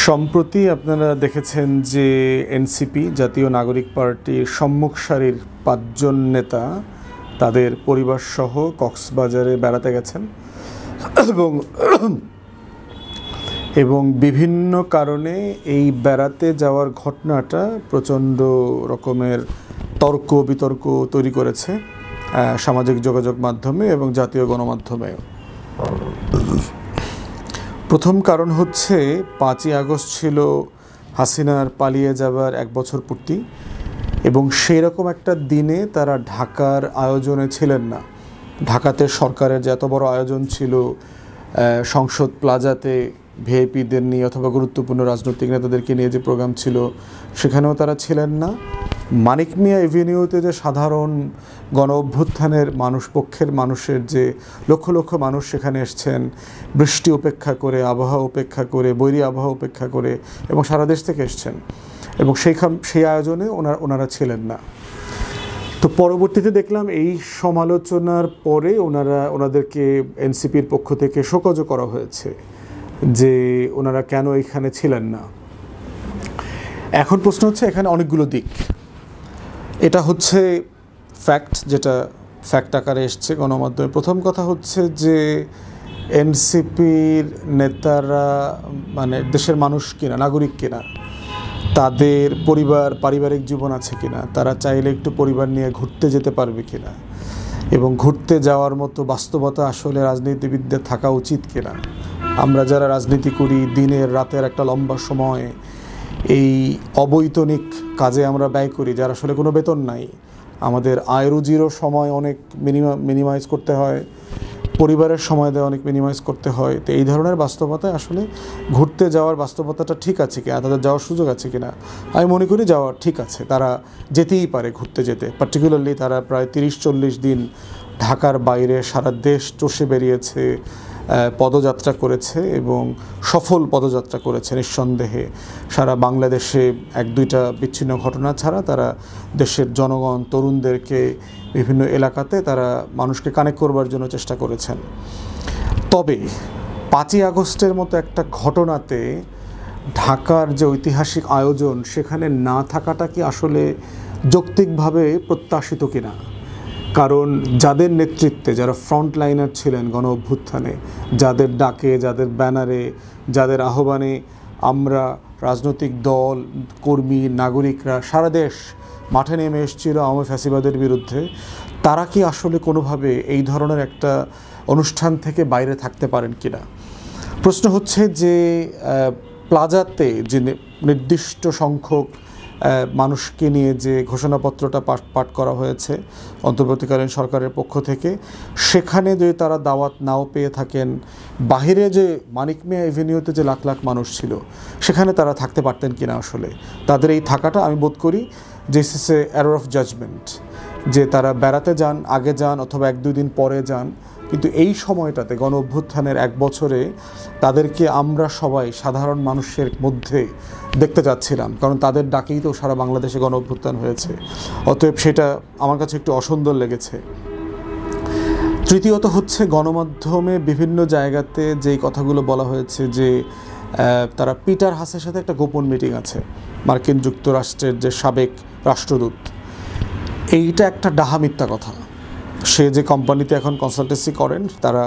সম্প্রতি আপনারা দেখেছেন যে এনসিপি জাতীয় নাগরিক পার্টির সম্মুখ সারির ৫ জন নেতা তাদের পরিবারসহ কক্সবাজারে বেড়াতে গেছেন এবং বিভিন্ন কারণে এই বেড়াতে যাওয়ার ঘটনাটা প্রচণ্ড রকমের তর্ক বিতর্ক তৈরি করেছে সামাজিক যোগাযোগ মাধ্যমে এবং জাতীয় গণমাধ্যমে। প্রথম কারণ হচ্ছে ৫ই আগস্ট ছিল হাসিনার পালিয়ে যাবার ১ বছর পূর্তি এবং সেই রকম একটা দিনে তারা ঢাকার আয়োজনে ছিলেন না। ঢাকাতে সরকারের যে এত বড় আয়োজন ছিল, সংসদ প্লাজাতে ভিআইপিদের নিয়ে অথবা গুরুত্বপূর্ণ রাজনৈতিক নেতাদেরকে নিয়ে যে প্রোগ্রাম ছিল সেখানেও তারা ছিলেন না। মানিক মিয়া এভিনিউতে যে সাধারণ গণ অভ্যুত্থানের পক্ষের মানুষের যে লক্ষ লক্ষ মানুষ সেখানে এসছেন, বৃষ্টি উপেক্ষা করে, আবহাওয়া উপেক্ষা করে, বৈরী আবহাওয়া উপেক্ষা করে এবং সারা দেশ থেকে এসছেন এবং সেই আয়োজনে ওনারা ছিলেন না। তো পরবর্তীতে দেখলাম এই সমালোচনার পরে ওনাদেরকে এনসিপির পক্ষ থেকে শোকজও করা হয়েছে যে ওনারা কেন এখানে ছিলেন না। এখন প্রশ্ন হচ্ছে এখানে অনেকগুলো দিক। এটা হচ্ছে ফ্যাক্ট, যেটা ফ্যাক্ট আকারে এসছে গণমাধ্যমে। প্রথম কথা হচ্ছে যে এনসিপির নেতারা মানে দেশের মানুষ কিনা, নাগরিক কিনা, তাদের পারিবারিক জীবন আছে কিনা, তারা চাইলে একটু পরিবার নিয়ে ঘুরতে যেতে পারবে কিনা এবং ঘুরতে যাওয়ার মতো বাস্তবতা আসলে রাজনীতিবিদদের থাকা উচিত কিনা। আমরা যারা রাজনীতি করি দিনের রাতের একটা লম্বা সময় এই অবৈতনিক কাজে আমরা ব্যয় করি, যার আসলে কোনো বেতন নাই, আমাদের আয় রুজিরও সময় অনেক মিনিমাইজ করতে হয়, পরিবারের সময় দেওয়া অনেক মিনিমাইজ করতে হয়। তো এই ধরনের বাস্তবতায় আসলে ঘুরতে যাওয়ার বাস্তবতাটা ঠিক আছে কিনা, তাদের যাওয়ার সুযোগ আছে কিনা, আমি মনে করি যাওয়ার ঠিক আছে, তারা যেতেই পারে ঘুরতে যেতে। পার্টিকুলারলি তারা প্রায় ৩০-৪০ দিন ঢাকার বাইরে সারা দেশ চষে বেরিয়েছে, পদযাত্রা করেছে এবং সফল পদযাত্রা করেছে নিঃসন্দেহে। সারা বাংলাদেশে ১-২টা বিচ্ছিন্ন ঘটনা ছাড়া তারা দেশের জনগণ, তরুণদেরকে বিভিন্ন এলাকাতে তারা মানুষকে কানেক্ট করবার জন্য চেষ্টা করেছেন। তবে ৫ই আগস্টের মতো একটা ঘটনাতে ঢাকার যে ঐতিহাসিক আয়োজন সেখানে না থাকাটা কি আসলে যৌক্তিকভাবে প্রত্যাশিত কিনা? কারণ যাদের নেতৃত্বে, যারা ফ্রন্ট লাইনার ছিলেন গণ অভ্যুত্থানে, যাদের ডাকে, যাদের ব্যানারে, যাদের আহ্বানে আমরা রাজনৈতিক দল, কর্মী, নাগরিকরা সারা দেশ মাঠে নেমে এসেছিল আওয়ামী ফ্যাসিবাদের বিরুদ্ধে, তারা কি আসলে কোনোভাবে এই ধরনের একটা অনুষ্ঠান থেকে বাইরে থাকতে পারেন কিনা? প্রশ্ন হচ্ছে যে প্লাজাতে যে নির্দিষ্ট সংখ্যক মানুষকে নিয়ে যে ঘোষণাপত্রটা পাঠ করা হয়েছে অন্তর্বর্তীকালীন সরকারের পক্ষ থেকে, সেখানে যদি তারা দাওয়াত নাও পেয়ে থাকেন, বাহিরে যে মানিক মিয়া এভিনিউতে যে লাখ লাখ মানুষ ছিল সেখানে তারা থাকতে পারতেন কিনা? আসলে তাদের এই থাকাটা আমি বোধ করি যে it's a error of judgement, যে তারা বেড়াতে যান, আগে যান অথবা ১-২ দিন পরে যান, কিন্তু এই সময়টাতে গণ অভ্যুত্থানের ১ বছরে তাদেরকে আমরা সবাই সাধারণ মানুষের মধ্যে দেখতে চাচ্ছিলাম, কারণ তাদের ডাকেই তো সারা বাংলাদেশে গণ অভ্যুত্থান হয়েছে। অতএব সেটা আমার কাছে একটু অসুন্দর লেগেছে। তৃতীয়ত হচ্ছে গণমাধ্যমে বিভিন্ন জায়গাতে যেই কথাগুলো বলা হয়েছে যে তারা পিটার হাসের সাথে একটা গোপন মিটিং আছে, মার্কিন যুক্তরাষ্ট্রের যে সাবেক রাষ্ট্রদূত। এইটা একটা ডাহা মিথ্যা কথা। সে যে কোম্পানিতে এখন কনসালটেন্সি করেন তারা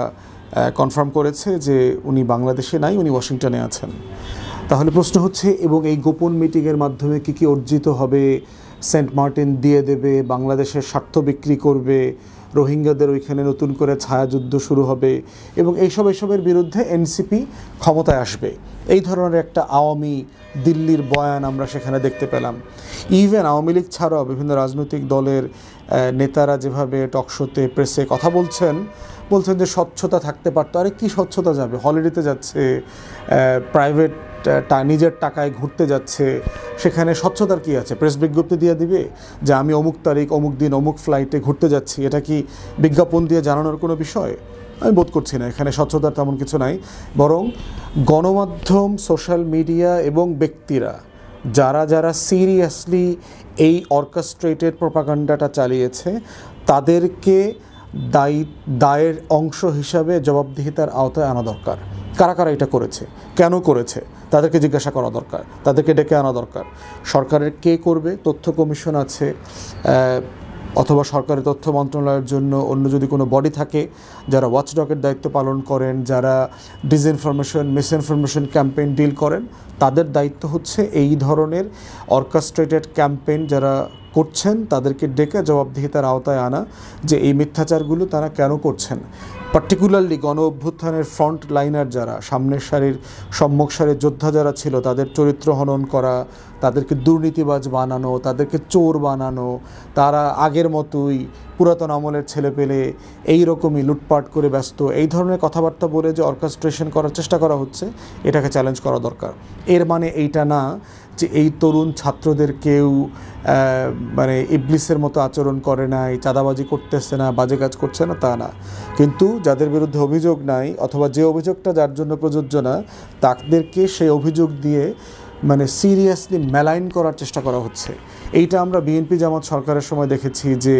কনফার্ম করেছে যে উনি বাংলাদেশে নাই, উনি ওয়াশিংটনে আছেন। তাহলে প্রশ্ন হচ্ছে, এবং এই গোপন মিটিংয়ের মাধ্যমে কী কী অর্জিত হবে? সেন্ট মার্টিন দিয়ে দেবে, বাংলাদেশের স্বার্থ বিক্রি করবে, রোহিঙ্গাদের ওইখানে নতুন করে ছায়াযুদ্ধ শুরু হবে এবং এইসবের বিরুদ্ধে এনসিপি ক্ষমতায় আসবে, এই ধরনের একটা আওয়ামী দিল্লির বয়ান আমরা সেখানে দেখতে পেলাম। ইভেন আওয়ামী লীগ ছাড়াও বিভিন্ন রাজনৈতিক দলের নেতারা যেভাবে টকশোতে, প্রেসে কথা বলছেন যে স্বচ্ছতা থাকতে পারতো। আরে কি স্বচ্ছতা যাবে? হলিডেতে যাচ্ছে, প্রাইভেট নিজের টাকায় ঘুরতে যাচ্ছে, সেখানে স্বচ্ছতার কি আছে? প্রেস বিজ্ঞপ্তি দিয়ে দিবে যে আমি অমুক তারিখ, অমুক দিন, অমুক ফ্লাইটে ঘুরতে যাচ্ছি, এটা কি বিজ্ঞাপন দিয়ে জানানোর কোনো বিষয়? আমি বোধ করছি না এখানে স্বচ্ছতার তেমন কিছু নাই। বরং গণমাধ্যম, সোশ্যাল মিডিয়া এবং ব্যক্তিরা যারা সিরিয়াসলি এই অর্কেস্ট্রেটেড প্রোপাগান্ডাটা চালিয়েছে তাদেরকে দায়ের অংশ হিসাবে জবাবদিহিতার আওতায় আনা দরকার। কারা কারা এটা করেছে, কেন করেছে, তাদেরকে জিজ্ঞাসা করা দরকার, তাদেরকে ডেকে আনা দরকার। সরকারের কে করবে? তথ্য কমিশন আছে, অথবা সরকারি তথ্য মন্ত্রণালয়ের জন্য অন্য যদি কোনো বডি থাকে যারা ওয়াচডগের দায়িত্ব পালন করেন, যারা ডিসইনফরমেশন মিসইনফরমেশন ক্যাম্পেইন ডিল করেন, তাদের দায়িত্ব হচ্ছে এই ধরনের অর্কেস্ট্রেটেড ক্যাম্পেইন যারা করছেন তাদেরকে ডেকে জবাবদিহিতার আওতায় আনা, যে এই মিথ্যাচারগুলো তারা কেন করছেন। পার্টিকুলারলি গণ অভ্যুত্থানের ফ্রন্ট লাইনার যারা, সামনের সারির সম্মুখ সারির যোদ্ধা যারা ছিল, তাদের চরিত্র হনন করা, তাদেরকে দুর্নীতিবাজ বানানো, তাদেরকে চোর বানানো, তারা আগের মতোই পুরাতন আমলের ছেলেপেলে এইরকমই লুটপাট করে ব্যস্ত, এই ধরনের কথাবার্তা বলে যে অর্কেস্ট্রেশন করার চেষ্টা করা হচ্ছে, এটাকে চ্যালেঞ্জ করা দরকার। এর মানে এইটা না যে এই তরুণ ছাত্রদের কেউ মানে ইবলিসের মতো আচরণ করে নাই, চাঁদাবাজি করতেছে না, বাজে কাজ করছে না, তা না। কিন্তু যাদের বিরুদ্ধে অভিযোগ নাই, অথবা যে অভিযোগটা যার জন্য প্রযোজ্য না, তাদেরকে সেই অভিযোগ দিয়ে মানে সিরিয়াসলি মেলাইন করার চেষ্টা করা হচ্ছে। এইটা আমরা বিএনপি জামাত সরকারের সময় দেখেছি যে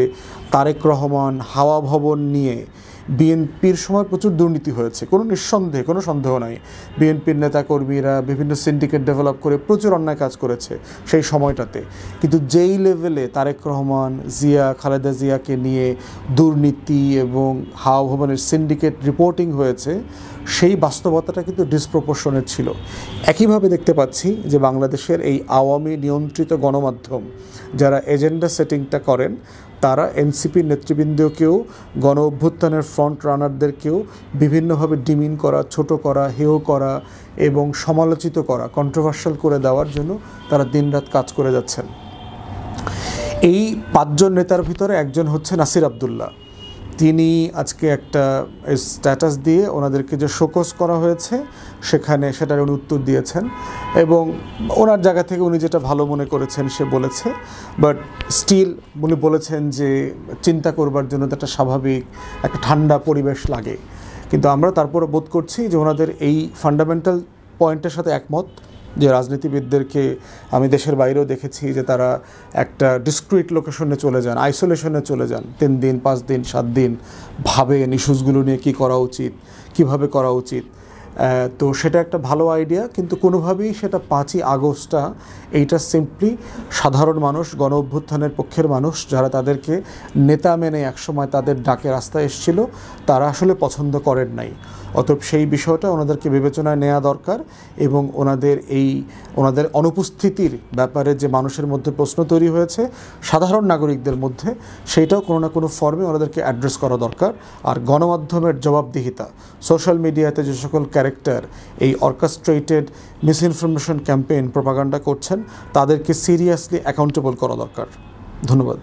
তারেক রহমান হাওয়া ভবন নিয়ে বিএনপির সময় প্রচুর দুর্নীতি হয়েছে, কোনো নিঃসন্দেহে, কোনো সন্দেহ নাই। বিএনপির নেতাকর্মীরা বিভিন্ন সিন্ডিকেট ডেভেলপ করে প্রচুর অন্যায় কাজ করেছে সেই সময়টাতে। কিন্তু যেই লেভেলে তারেক রহমান, জিয়া, খালেদা জিয়াকে নিয়ে দুর্নীতি এবং হাওয়া ভবনের সিন্ডিকেট রিপোর্টিং হয়েছে, সেই বাস্তবতাটা কিন্তু ডিসপ্রপোর্শনেট ছিল। একইভাবে দেখতে পাচ্ছি যে বাংলাদেশের এই আওয়ামী নিয়ন্ত্রিত গণমাধ্যম যারা এজেন্ডা সেটিংটা করেন, তারা এনসিপির নেতৃবৃন্দকেও, গণ অভ্যুত্থানের ফ্রন্ট রানারদেরকেও বিভিন্নভাবে ডিমিন করা, ছোট করা, হেয় করা এবং সমালোচিত করা, কন্ট্রোভার্সিয়াল করে দেওয়ার জন্য তারা দিনরাত কাজ করে যাচ্ছেন। এই ৫ জন নেতার ভিতরে একজন হচ্ছে নাসির আব্দুল্লাহ। তিনি আজকে একটা স্ট্যাটাস দিয়ে ওনাদেরকে যে শোকজ করা হয়েছে সেখানে সেটার উনি উত্তর দিয়েছেন, এবং ওনার জায়গা থেকে উনি যেটা ভালো মনে করেছেন সে বলেছে। বাট স্টিল উনি বলেছেন যে চিন্তা করবার জন্য তো একটা স্বাভাবিক একটা ঠান্ডা পরিবেশ লাগে। কিন্তু আমরা তারপরে বোধ করছি যে ওনাদের এই ফান্ডামেন্টাল পয়েন্টের সাথে একমত, যে রাজনীতিবিদদেরকে আমি দেশের বাইরেও দেখেছি যে তারা একটা ডিসক্রিট লোকেশনে চলে যান, আইসোলেশনে চলে যান, 3 দিন 5 দিন 7 দিন, ভাবেন ইস্যুসগুলো নিয়ে কী করা উচিত, কীভাবে করা উচিত। তো সেটা একটা ভালো আইডিয়া, কিন্তু কোনোভাবেই সেটা 5ই আগস্টটা এইটা সিম্পলি সাধারণ মানুষ, গণ অভ্যুত্থানের পক্ষের মানুষ যারা তাদেরকে নেতা মেনে একসময় তাদের ডাকে রাস্তায় এসেছিল, তারা আসলে পছন্দ করেন নাই। অতএব সেই বিষয়টা ওনাদেরকে বিবেচনায় নেওয়া দরকার, এবং ওনাদের অনুপস্থিতির ব্যাপারে যে মানুষের মধ্যে প্রশ্ন তৈরি হয়েছে সাধারণ নাগরিকদের মধ্যে, সেইটাও কোনো না কোনো ফর্মে ওনাদেরকে অ্যাড্রেস করা দরকার। আর গণমাধ্যমের জবাবদিহিতা, সোশ্যাল মিডিয়াতে যে সকল ক্যারেক্টার এই অর্কেস্ট্রেটেড মিসইনফরমেশন ক্যাম্পেইন প্রপাগান্ডা করছেন, তাদেরকে সিরিয়াসলি অ্যাকাউন্টেবল করা দরকার। ধন্যবাদ।